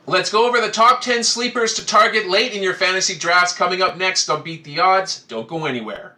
Let's go over the top 10 sleepers to target late in your fantasy drafts coming up next on Beat the Odds. Don't go anywhere.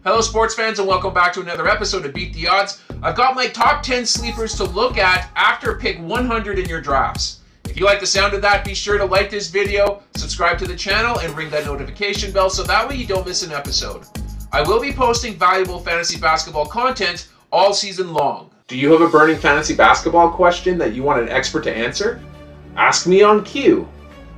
Hello sports fans and welcome back to another episode of Beat the Odds. I've got my top 10 sleepers to look at after pick 100 in your drafts. If you like the sound of that, be sure to like this video, subscribe to the channel, and ring that notification bell so that way you don't miss an episode. I will be posting valuable fantasy basketball content all season long. Do you have a burning fantasy basketball question that you want an expert to answer? Ask me on Q.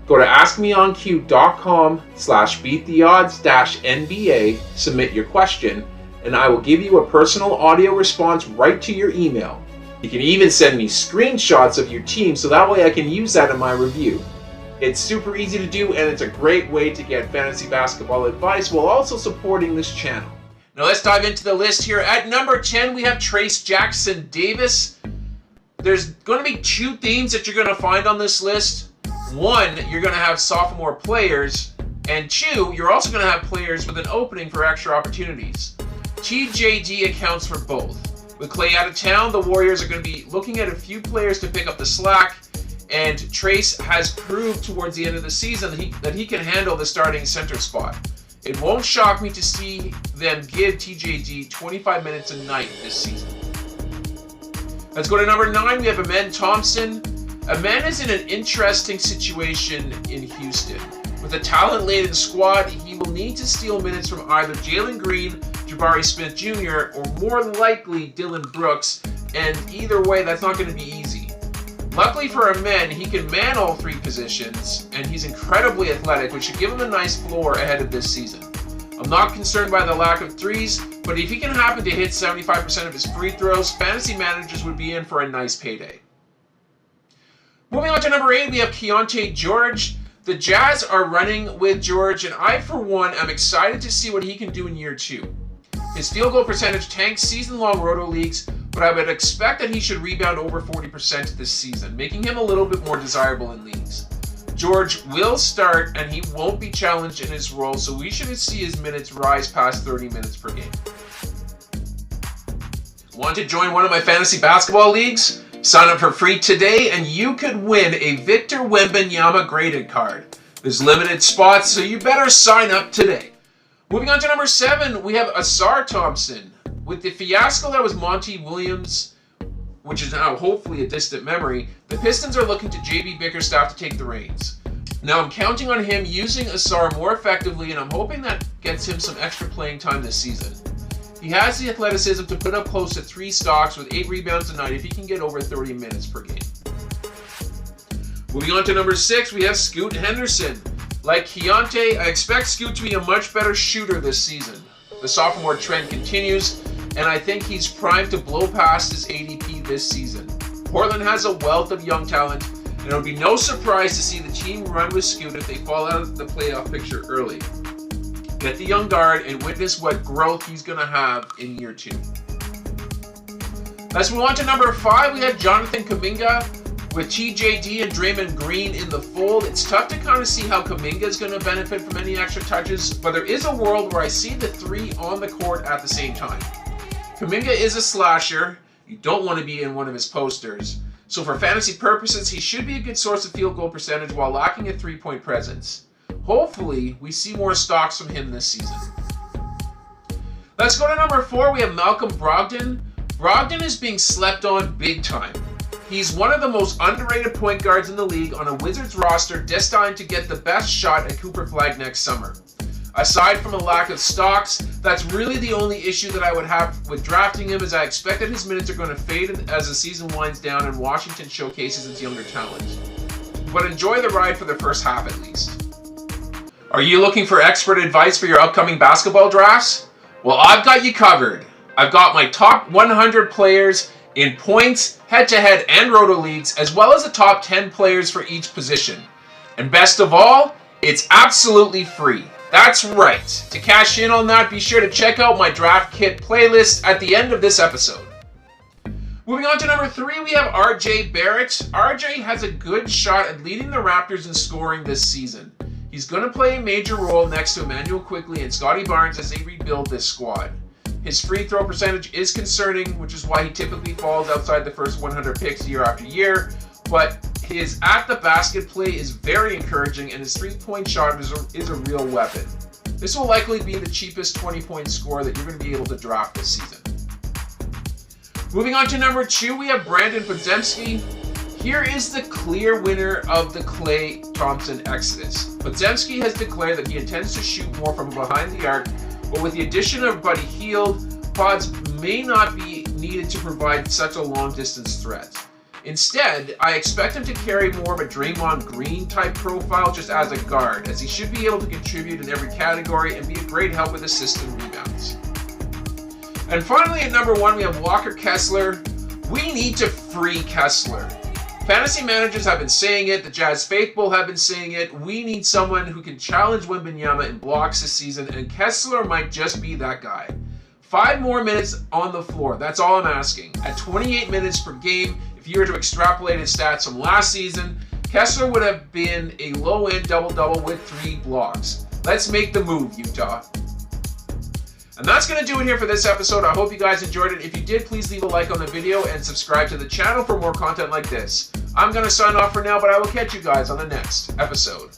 Go to askmeonq.com/beattheodds-NBA, submit your question, and I will give you a personal audio response right to your email. You can even send me screenshots of your team so that way I can use that in my review. It's super easy to do and it's a great way to get fantasy basketball advice while also supporting this channel. Now let's dive into the list here. At number 10, we have Trayce Jackson-Davis. There's going to be two themes that you're going to find on this list. One, you're going to have sophomore players, and two, you're also going to have players with an opening for extra opportunities. TJD accounts for both. With Clay out of town, the Warriors are going to be looking at a few players to pick up the slack, and Trayce has proved towards the end of the season that he can handle the starting center spot. It won't shock me to see them give TJD 25 minutes a night this season. Let's go to number 9. We have Amen Thompson. Amen is in an interesting situation in Houston. With a talent-laden squad, he will need to steal minutes from either Jalen Green, Jabari Smith Jr., or more likely Dylan Brooks, and either way, that's not going to be easy. Luckily for Amen, he can man all three positions, and he's incredibly athletic, which should give him a nice floor ahead of this season. I'm not concerned by the lack of threes, but if he can happen to hit 75% of his free throws, fantasy managers would be in for a nice payday. Moving on to number 8, we have Keyonte George. The Jazz are running with George, and I, for one, am excited to see what he can do in year 2. His field goal percentage tanks season-long roto leagues, but I would expect that he should rebound over 40% this season, making him a little bit more desirable in leagues. George will start, and he won't be challenged in his role, so we should see his minutes rise past 30 minutes per game. Want to join one of my fantasy basketball leagues? Sign up for free today, and you could win a Victor Wembanyama graded card. There's limited spots, so you better sign up today. Moving on to number 7, we have Ausar Thompson. With the fiasco that was Monty Williams, which is now hopefully a distant memory, the Pistons are looking to JB Bickerstaff to take the reins. Now I'm counting on him using Ausar more effectively, and I'm hoping that gets him some extra playing time this season. He has the athleticism to put up close to 3 stocks with 8 rebounds a night if he can get over 30 minutes per game. Moving on to number 6, we have Scoot Henderson. Like Keyonte, I expect Scoot to be a much better shooter this season. The sophomore trend continues, and I think he's primed to blow past his ADP this season. Portland has a wealth of young talent, and it would be no surprise to see the team run with Scoot if they fall out of the playoff picture early. Get the young guard and witness what growth he's going to have in year 2. Let's move on to number 5. We have Jonathan Kuminga. With TJD and Draymond Green in the fold, it's tough to kind of see how Kuminga is going to benefit from any extra touches, but there is a world where I see the 3 on the court at the same time. Kuminga is a slasher. You don't want to be in one of his posters. So for fantasy purposes, he should be a good source of field goal percentage while lacking a 3-point presence. Hopefully, we see more stocks from him this season. Let's go to number 4. We have Malcolm Brogdon. Brogdon is being slept on big time. He's one of the most underrated point guards in the league on a Wizards roster destined to get the best shot at Cooper Flag next summer. Aside from a lack of stocks, that's really the only issue that I would have with drafting him, as I expect that his minutes are going to fade as the season winds down and Washington showcases its younger talent. But enjoy the ride for the first half at least. Are you looking for expert advice for your upcoming basketball drafts? Well, I've got you covered. I've got my top 100 players in points, head-to-head, and roto leagues, as well as the top 10 players for each position. And best of all, it's absolutely free. That's right. To cash in on that, be sure to check out my draft kit playlist at the end of this episode. Moving on to number 3, we have RJ Barrett. RJ has a good shot at leading the Raptors in scoring this season. He's going to play a major role next to Emmanuel Quickley and Scotty Barnes as they rebuild this squad. His free throw percentage is concerning, which is why he typically falls outside the first 100 picks year after year. But his at-the-basket play is very encouraging, and his three-point shot is a real weapon. This will likely be the cheapest 20-point scorer that you're going to be able to draft this season. Moving on to number 2, we have Brandon Podziemski. Here is the clear winner of the Klay Thompson exodus. Podziemski has declared that he intends to shoot more from behind the arc, but with the addition of Buddy Hield, Pods may not be needed to provide such a long-distance threat. Instead, I expect him to carry more of a Draymond Green type profile just as a guard, as he should be able to contribute in every category and be a great help with assists and rebounds. And finally, at number 1, we have Walker Kessler. We need to free Kessler. Fantasy managers have been saying it, the Jazz faithful have been saying it. We need someone who can challenge Wembanyama in blocks this season, and Kessler might just be that guy. 5 more minutes on the floor, that's all I'm asking. At 28 minutes per game, if you were to extrapolate his stats from last season, Kessler would have been a low-end double-double with 3 blocks. Let's make the move, Utah. And that's going to do it here for this episode. I hope you guys enjoyed it. If you did, please leave a like on the video and subscribe to the channel for more content like this. I'm going to sign off for now, but I will catch you guys on the next episode.